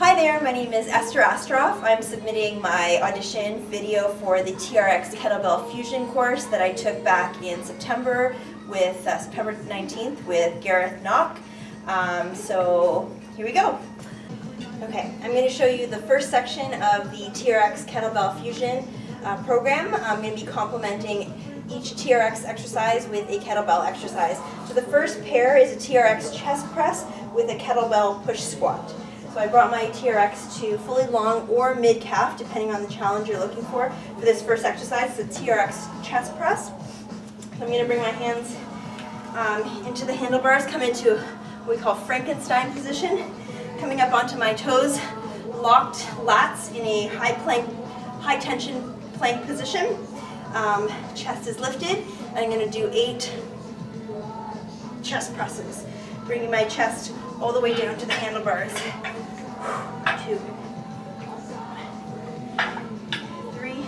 Hi there, my name is Esther Astroff. I'm submitting my audition video for the TRX Kettlebell Fusion course that I took back in September with September 19th with Gareth Knock. So here we go. Okay, I'm going to show you the first section of the TRX Kettlebell Fusion program. I'm going to be complementing each TRX exercise with a kettlebell exercise. So the first pair is a TRX chest press with a kettlebell push squat. So I brought my TRX to fully long or mid-calf, depending on the challenge you're looking for this first exercise. It's a TRX chest press. So I'm going to bring my hands into the handlebars, come into what we call Frankenstein position, coming up onto my toes, locked lats in a high tension plank position. Chest is lifted. I'm going to do 8 chest presses, bringing my chest all the way down to the handlebars. 2, 3,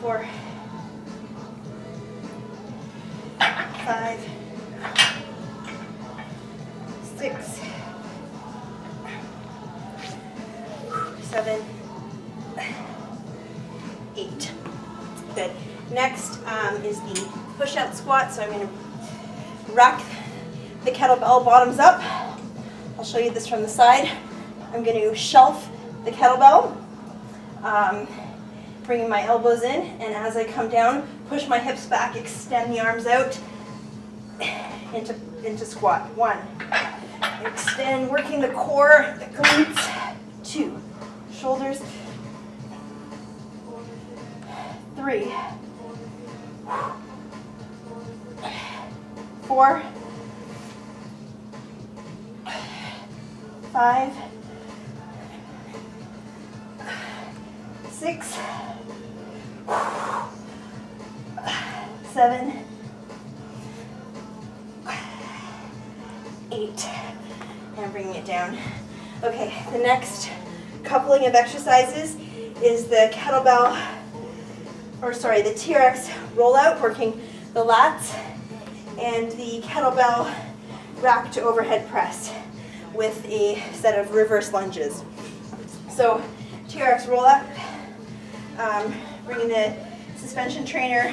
4, 5, 6, 7, 8. Good. Next is the push-out squat. So I'm going to rack the kettlebell bottoms up. I'll show you this from the side. I'm going to shelf the kettlebell, bringing my elbows in, and as I come down, push my hips back, extend the arms out into squat. 1. Extend, working the core, the glutes. 2. Shoulders. 3. 4. 5, 6, 7, 8, and bringing it down. Okay, the next coupling of exercises is the the TRX rollout, working the lats, and the kettlebell rack to overhead press with a set of reverse lunges. So TRX rollout, bringing the suspension trainer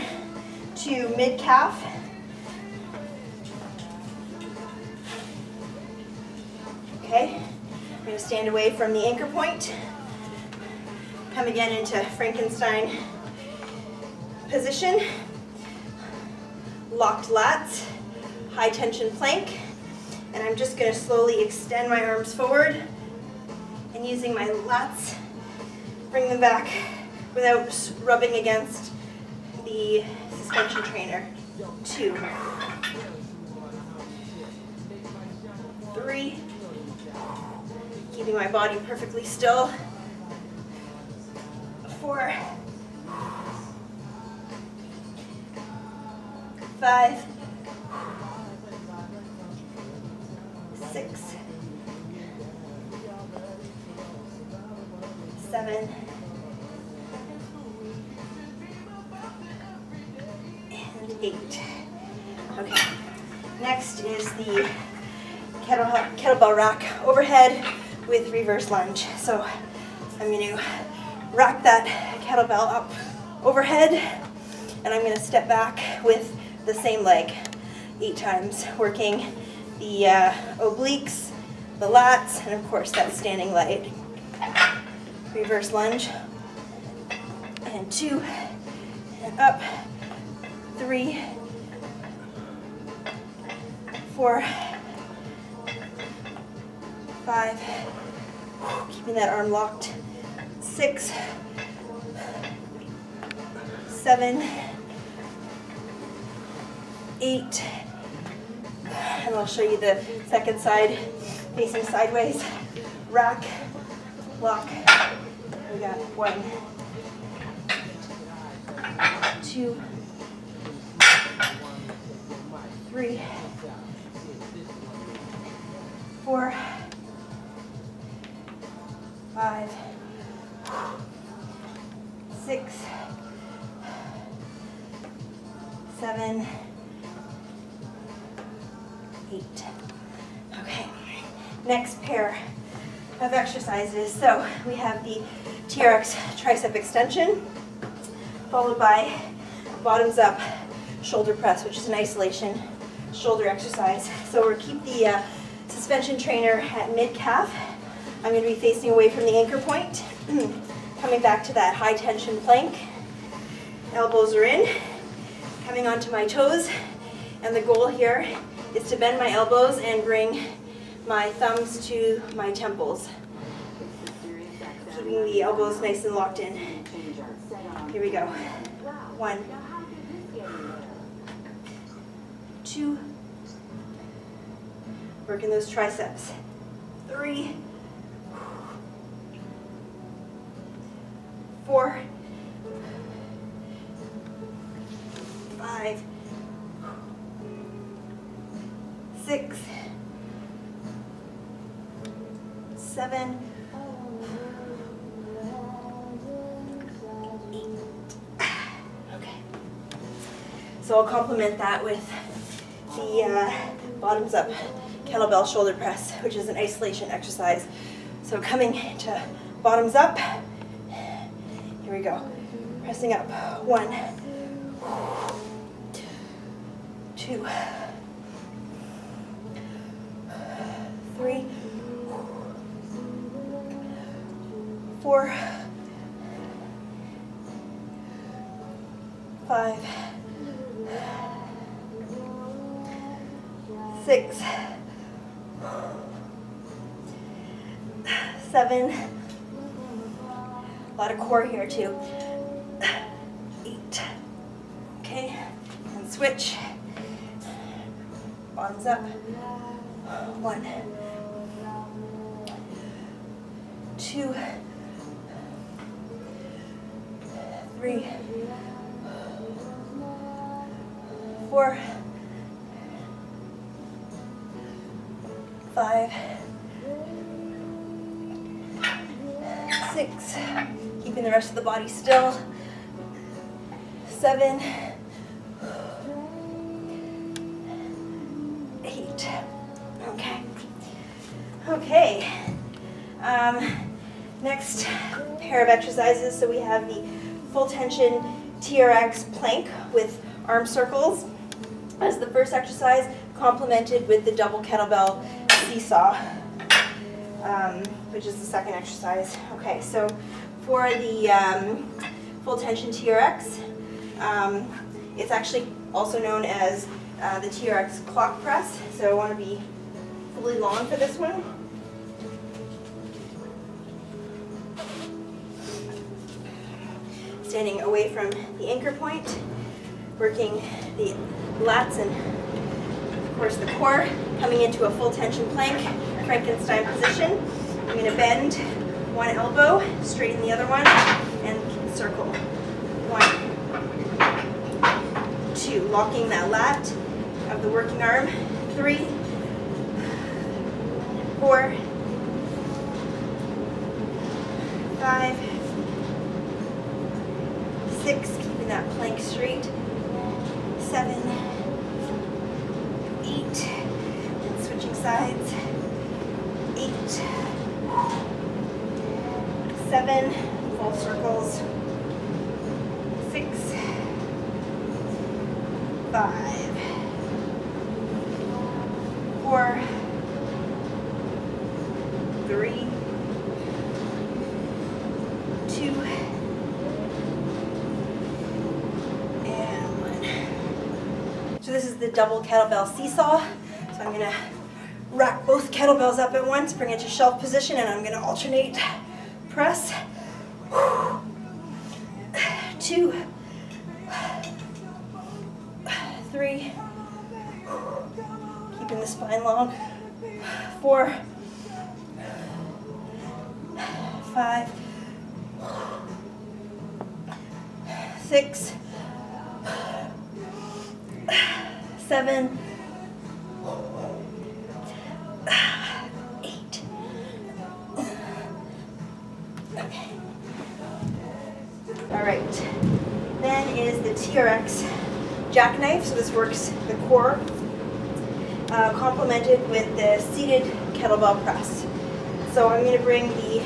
to mid-calf. Okay, I'm going to stand away from the anchor point, come again into Frankenstein position, locked lats, high tension plank. And I'm just going to slowly extend my arms forward and using my lats, bring them back without rubbing against the suspension trainer. 2, 3, keeping my body perfectly still. 4, 5, 6, 7, and 8. Okay. Next is the kettlebell rack overhead with reverse lunge. So I'm going to rack that kettlebell up overhead, and I'm going to step back with the same leg 8 times, working the obliques, the lats, and of course that standing leg. Reverse lunge, and 2, and up, 3, 4, 5, keeping that arm locked, 6, 7, 8, and I'll show you the second side, facing sideways. Rack, lock. We got 1, 2, 3, 4, 5, 6, 7, 8. Okay. next pair of exercises. So we have the TRX tricep extension, followed by bottoms up shoulder press, which is an isolation shoulder exercise. So we'll keep the suspension trainer at mid-calf. I'm going to be facing away from the anchor point, coming back to that high tension plank. Elbows are in, coming onto my toes, and the goal here is to bend my elbows and bring my thumbs to my temples, keeping the elbows nice and locked in. Here we go. 1, 2, working those triceps. 3, 4, 5, 6, 7, 8. Okay. So I'll complement that with the bottoms up kettlebell shoulder press, which is an isolation exercise. So coming to bottoms up, here we go. Pressing up. 1, 2, 3, 4, 5, 6, 7, a lot of core here too, 8, okay, and switch, bottoms up, 1, 2, 3, 4, 5, 6, keeping the rest of the body still, 7, 8. Okay. Okay. Next pair of exercises. So we have the full tension TRX plank with arm circles as the first exercise, complemented with the double kettlebell seesaw, which is the second exercise. Okay, so for the full tension TRX, it's actually also known as the TRX clock press. So I want to be fully long for this one. Standing away from the anchor point, working the lats and of course the core, coming into a full tension plank, Frankenstein position. I'm going to bend one elbow, straighten the other one, and circle. 1, 2, locking that lat of the working arm. 3, 4, 5, 6, keeping that plank straight. 7, 8, and switching sides. 8, 7, full circles. 6, 5, 4, 3, 2, and 1. So this is the double kettlebell seesaw. So I'm going to rack both kettlebells up at once, bring it to shelf position, and I'm going to alternate press. 2, 3, keeping the spine long. 4, 5, 6, 7, 8. Okay. All right. Then is the TRX jackknife. So this works the core, complemented with the seated kettlebell press. So I'm going to bring the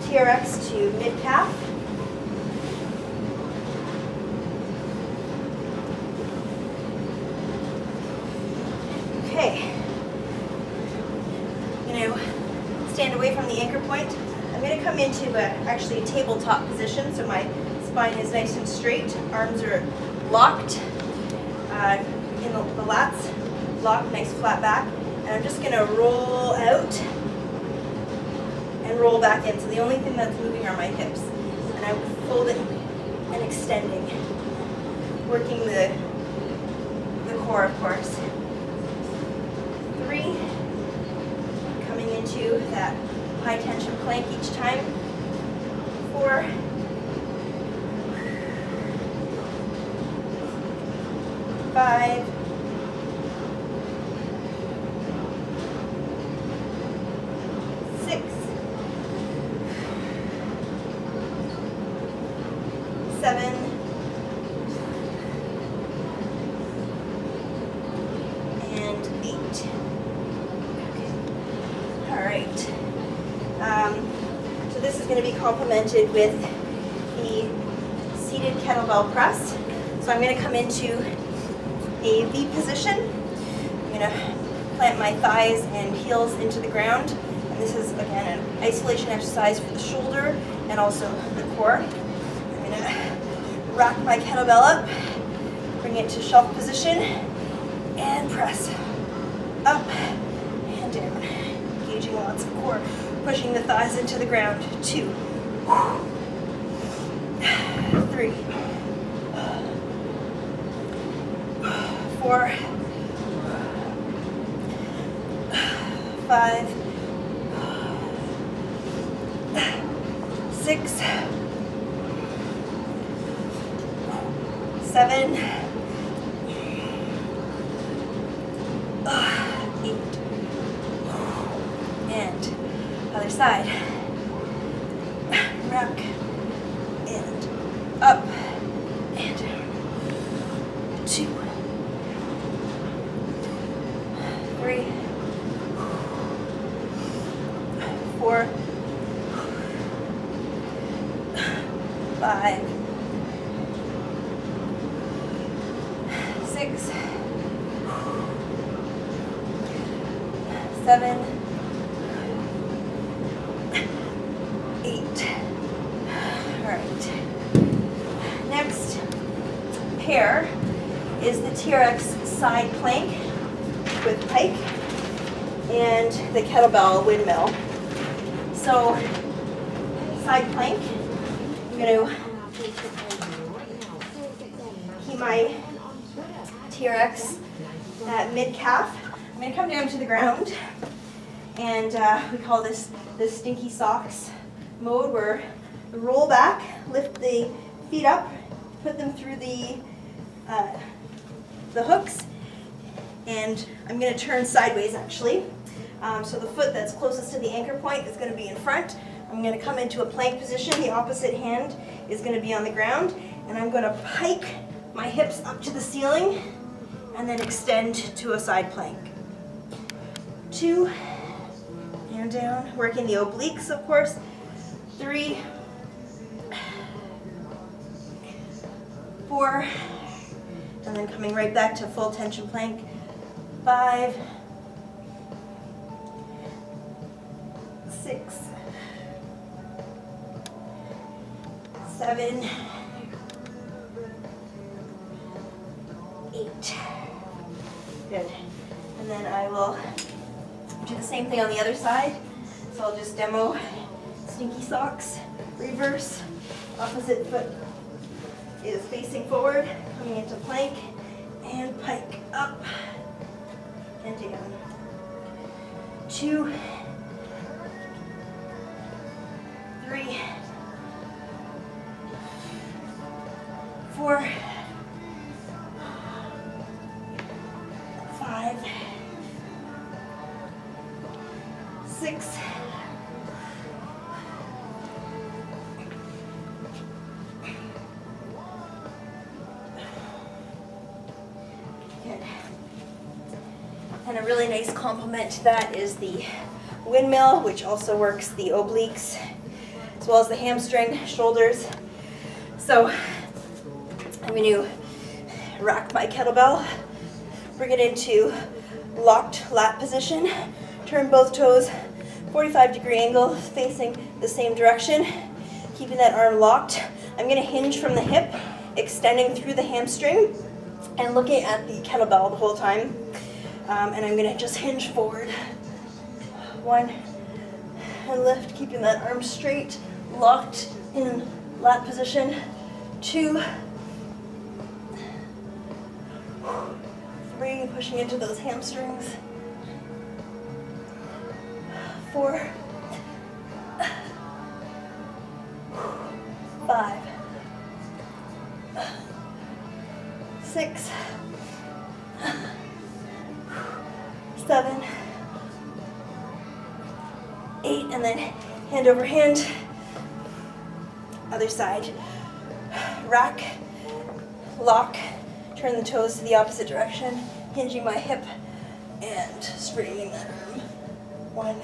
TRX to mid-calf. Okay. I'm going to stand away from the anchor point. I'm going to come into actually a tabletop position, so my spine is nice and straight. Arms are locked in the lats, locked, nice flat back. And I'm just going to roll out and roll back in. So the only thing that's moving are my hips. And I'm folding and extending, working the core, of course. 3, coming into that high tension plank each time. 4, 5, 6, 7, 8. All right. So this is going to be complemented with the seated kettlebell press. So I'm going to come into a V position. I'm going to plant my thighs and heels into the ground. And this is, again, an isolation exercise for the shoulder and also the core. I'm going to rack my kettlebell up, bring it to shelf position, and press up and down. Engaging lots of core, pushing the thighs into the ground. 2, 3, 4, 5, 6, 7, 8, and other side. Rock and up and down. 2, 3, 4, 5, 6, 7, 8. All right. Next pair is the TRX side plank with pike and the kettlebell windmill. So, side plank, I'm going to keep my TRX at mid-calf. I'm going to come down to the ground, and we call this the stinky socks mode, where we roll back, lift the feet up, put them through the hooks, and I'm going to turn sideways actually. So the foot that's closest to the anchor point is going to be in front. I'm going to come into a plank position. The opposite hand is going to be on the ground, and I'm going to pike my hips up to the ceiling and then extend to a side plank. 2, and down, working the obliques, of course. 3, 4, and then coming right back to full tension plank. 5, 6, 7, 8. Good. And then I will do the same thing on the other side. So I'll just demo stinky socks, reverse, opposite foot is facing forward, coming into plank, and pike up and down. 2, 3, 4, 5, 6, 10 of a really nice complement to that is the windmill, which also works the obliques, as well as the hamstring, shoulders. So I'm going to rack my kettlebell, bring it into locked lat position, turn both toes 45-degree angle facing the same direction, keeping that arm locked. I'm going to hinge from the hip, extending through the hamstring and looking at the kettlebell the whole time. And I'm going to just hinge forward. 1, and lift, keeping that arm straight, locked in lat position. 2, 3, pushing into those hamstrings. 4, 5, 6, 7, 8, and then hand over hand. Other side. Rack, lock, turn the toes to the opposite direction, hinging my hip and straightening that arm. 1,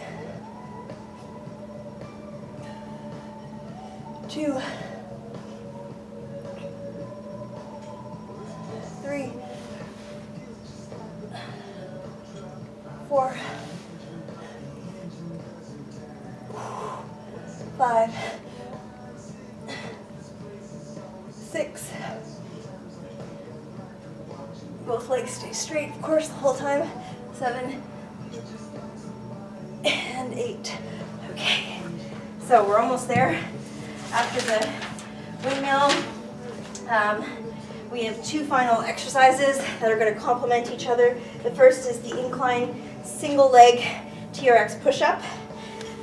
2, 3, 4, 5, 6. Both legs stay straight, of course, the whole time. 7 and 8. Okay, so we're almost there. After the windmill, we have 2 final exercises that are going to complement each other. The first is the incline single leg TRX push-up,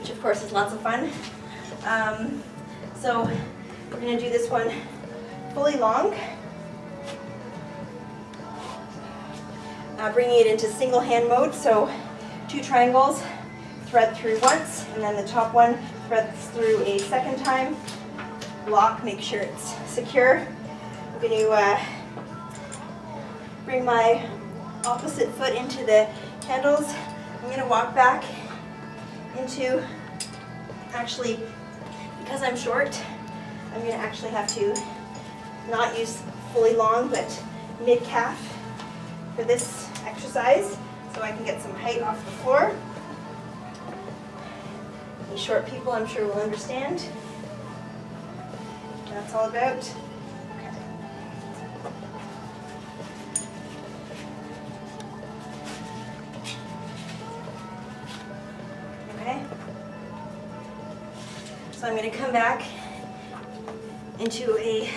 which of course is lots of fun. So we're going to do this one fully long, bringing it into single hand mode. So 2 triangles, thread through once, and then the top one threads through a second time. Lock, make sure it's secure. I'm going to bring my opposite foot into the handles. I'm going to walk back into, actually, because I'm short, I'm going to actually have to not use fully long, but mid-calf for this exercise, so I can get some height off the floor. You short people, I'm sure, will understand. That's all about. Okay. So I'm going to come back into a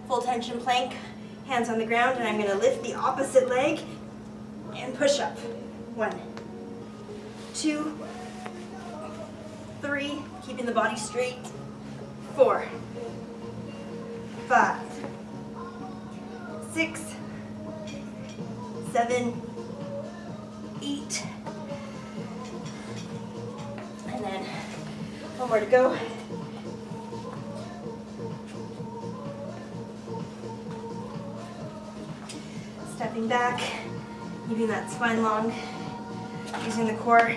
full tension plank, hands on the ground, and I'm going to lift the opposite leg and push up. 1, 2, 3, keeping the body straight. 4, 5, 6, 7, 8, and then 1 more to go. Stepping back, keeping that spine long, using the core.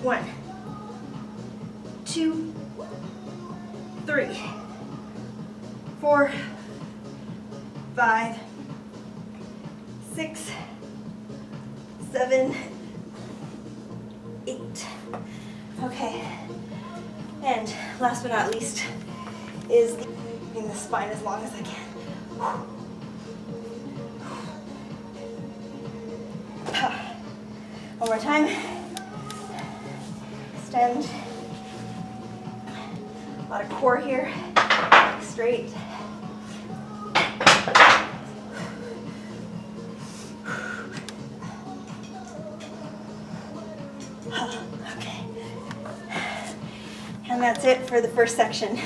1, 2, 3, 4, 5, 6, 7, 8. Okay, and last but not least is keeping the spine as long as I can. One more time. Extend. A lot of core here. Straight. Okay. And that's it for the first section.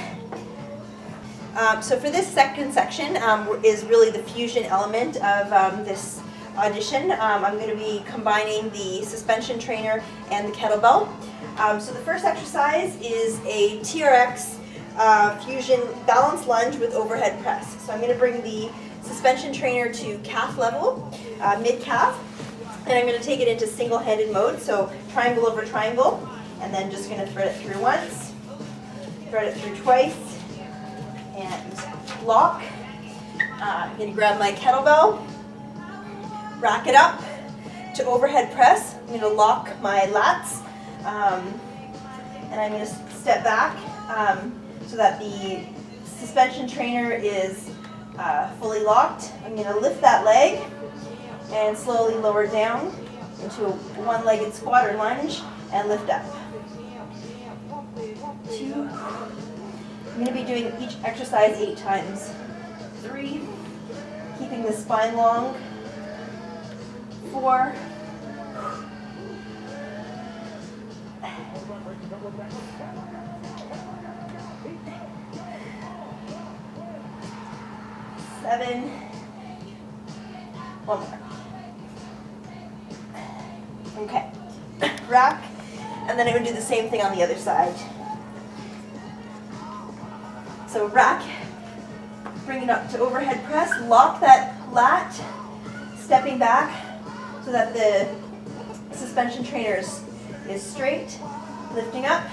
So for this second section is really the fusion element of this audition. I'm going to be combining the suspension trainer and the kettlebell. So the first exercise is a TRX fusion balance lunge with overhead press. So I'm going to bring the suspension trainer to calf level, mid-calf, and I'm going to take it into single-handed mode, so triangle over triangle, and then just going to thread it through once, thread it through twice, and lock. I'm going to grab my kettlebell, rack it up to overhead press. I'm going to lock my lats, and I'm going to step back so that the suspension trainer is fully locked. I'm going to lift that leg and slowly lower down into a one-legged squat or lunge and lift up. 2. I'm going to be doing each exercise 8 times. 3, keeping the spine long. 4, 7, one more. Okay, rack, and then I would do the same thing on the other side. So rack, bring it up to overhead press, lock that lat, stepping back so that the suspension trainer is straight, lifting up,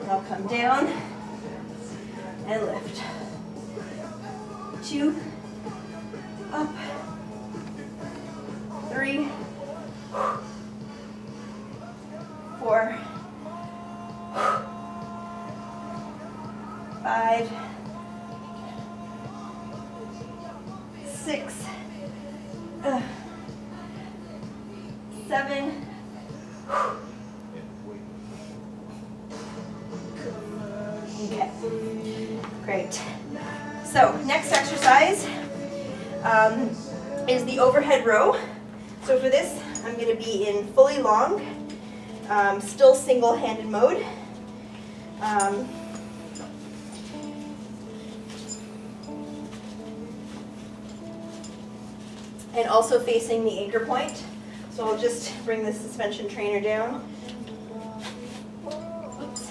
and I'll come down and lift. 2, up, 3, 4, 5, 6, 7, okay, great. So next exercise is the overhead row. So for this, I'm going to be in fully long, still single-handed mode. And also facing the anchor point. So I'll just bring the suspension trainer down. Oops.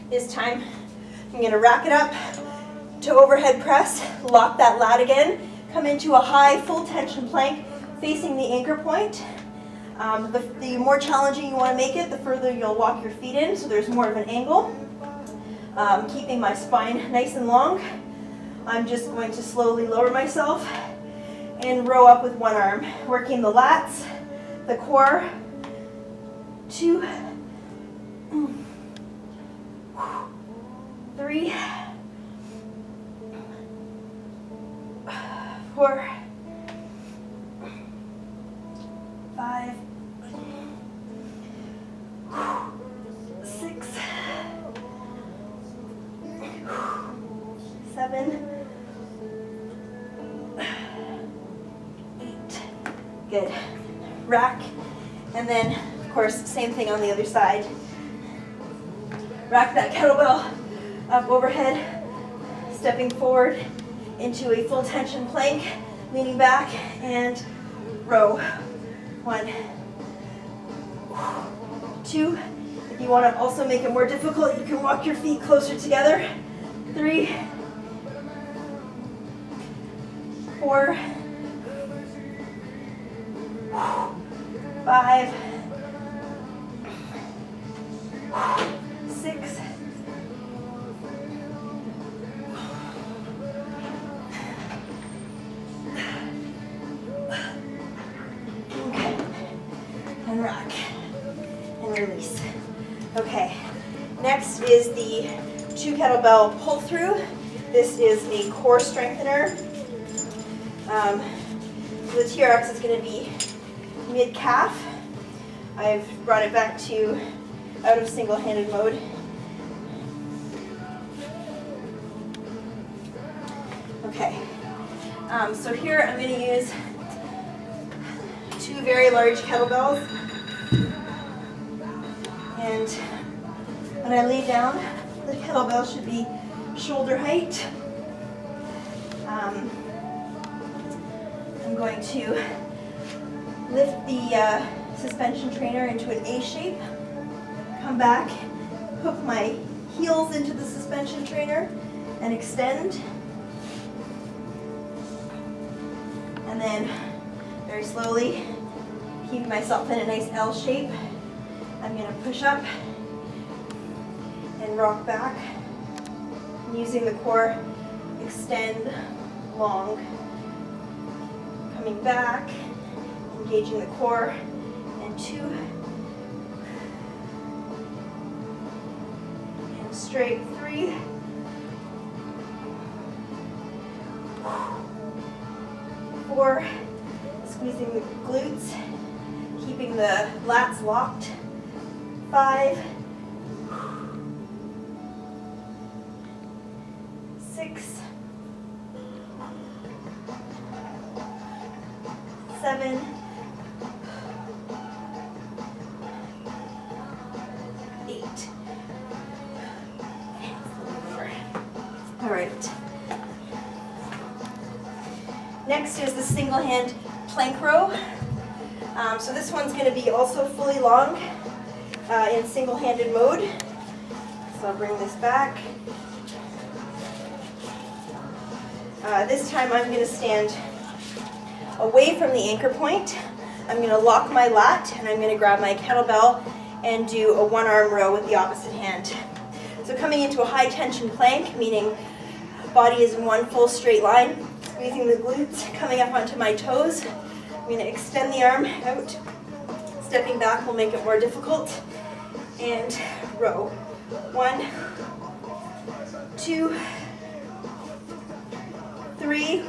This time, I'm going to rack it up to overhead press, lock that lat again, come into a high full tension plank facing the anchor point. The more challenging you want to make it, the further you'll walk your feet in, so there's more of an angle. Keeping my spine nice and long, I'm just going to slowly lower myself and row up with one arm, working the lats, the core. 2, 3, 4, 5, 6, 7, 8. Good. Rack, and then, of course, same thing on the other side. Rack that kettlebell up overhead, stepping forward into a full tension plank, leaning back, and row. 1, 2. If you want to also make it more difficult, you can walk your feet closer together. 3, 4, 5, 6, 7. And rock and release. Okay, next is the 2 kettlebell pull through. This is a core strengthener. The TRX is going to be mid calf. I've brought it back to out of single-handed mode. Okay, so here I'm going to use 2 very large kettlebells, and when I lay down, the kettlebell should be shoulder height. I'm going to lift the suspension trainer into an A shape, come back, hook my heels into the suspension trainer and extend. And then very slowly, keeping myself in a nice L shape, I'm going to push up and rock back. And using the core, extend long. Coming back, engaging the core, and 2. And straight 3. 4. Squeezing the glutes, keeping the lats locked. 5. 6. 7. 8. All right. Next is the single hand plank row. So this one's going to be also fully long in single-handed mode. So I'll bring this back. This time I'm going to stand away from the anchor point. I'm going to lock my lat and I'm going to grab my kettlebell and do a one-arm row with the opposite hand. So coming into a high tension plank, meaning body is in one full straight line, squeezing the glutes, coming up onto my toes. I'm going to extend the arm out. Stepping back will make it more difficult. And row. 1, 2, 3,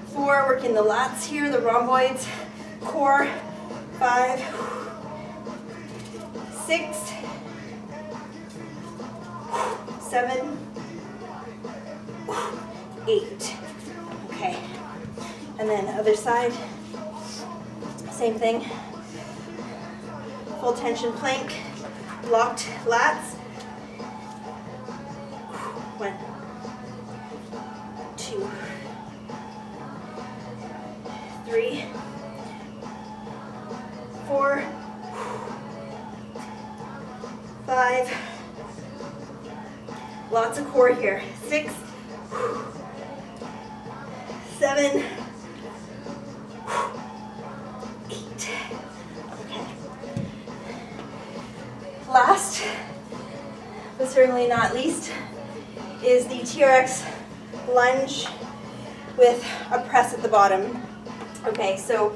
4. Working the lats here, the rhomboids. Core. 5, 6, 7, 8. Okay. And then other side. Same thing. Full tension plank. Locked lats. 1, 2, 3, 4, 5. Lots of core here. 6, 7, 8. Okay. Last, but certainly not least, is the TRX lunge with a press at the bottom. Okay, so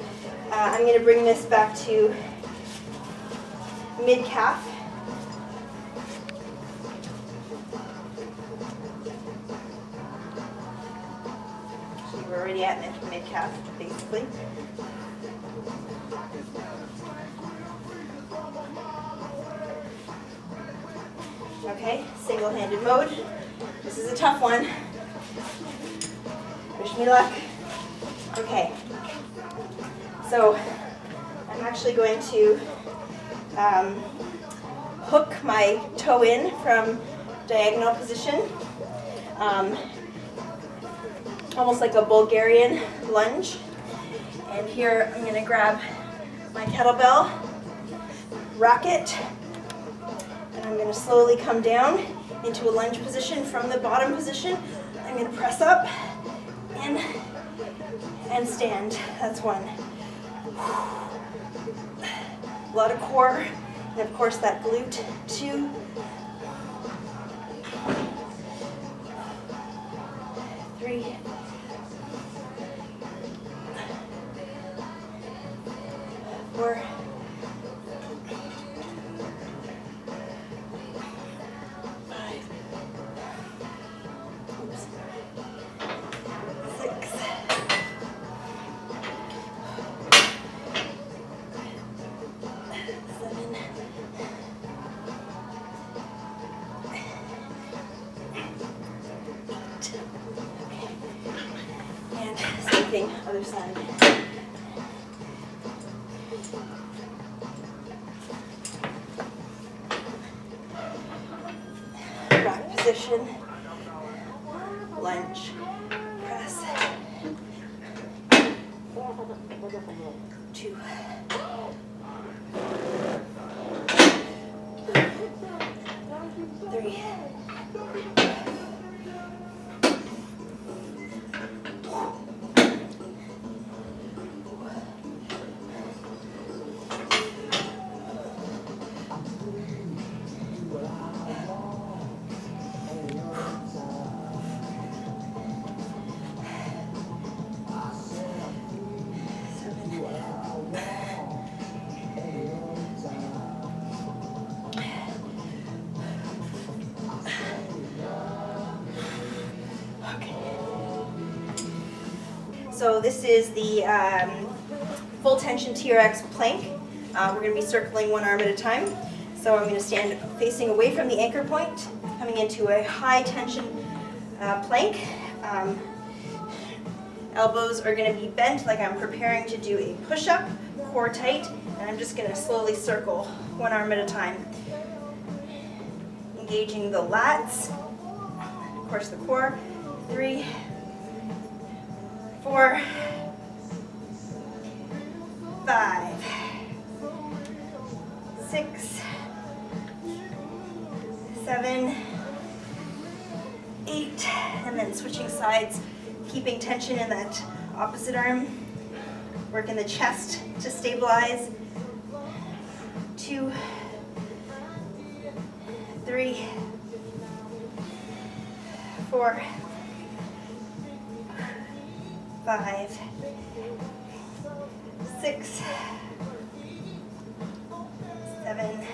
I'm going to bring this back to mid-calf. Actually, we're already at mid-calf, basically. Okay, single-handed mode. This is a tough one. Wish me luck. Okay, so I'm actually going to hook my toe in from diagonal position, almost like a Bulgarian lunge. And here I'm going to grab my kettlebell, rack it, and I'm going to slowly come down into a lunge position from the bottom position. I'm going to press up and stand. That's 1. A lot of core, and of course that glute. 2, 3, 4, 5, 6, 7, 8. Okay. And same thing, other side. Rock position, lunge, press, 2, 3, 7. So this is the full tension TRX plank. We're going to be circling one arm at a time. So I'm going to stand facing away from the anchor point, coming into a high tension plank. Elbows are going to be bent like I'm preparing to do a push-up, core tight, and I'm just going to slowly circle one arm at a time. Engaging the lats, of course the core. 3, 4, 5, 6, 7, 8, and then switching sides, keeping tension in that opposite arm. Work in the chest to stabilize. 2, 3, 4, 5, 6, 7,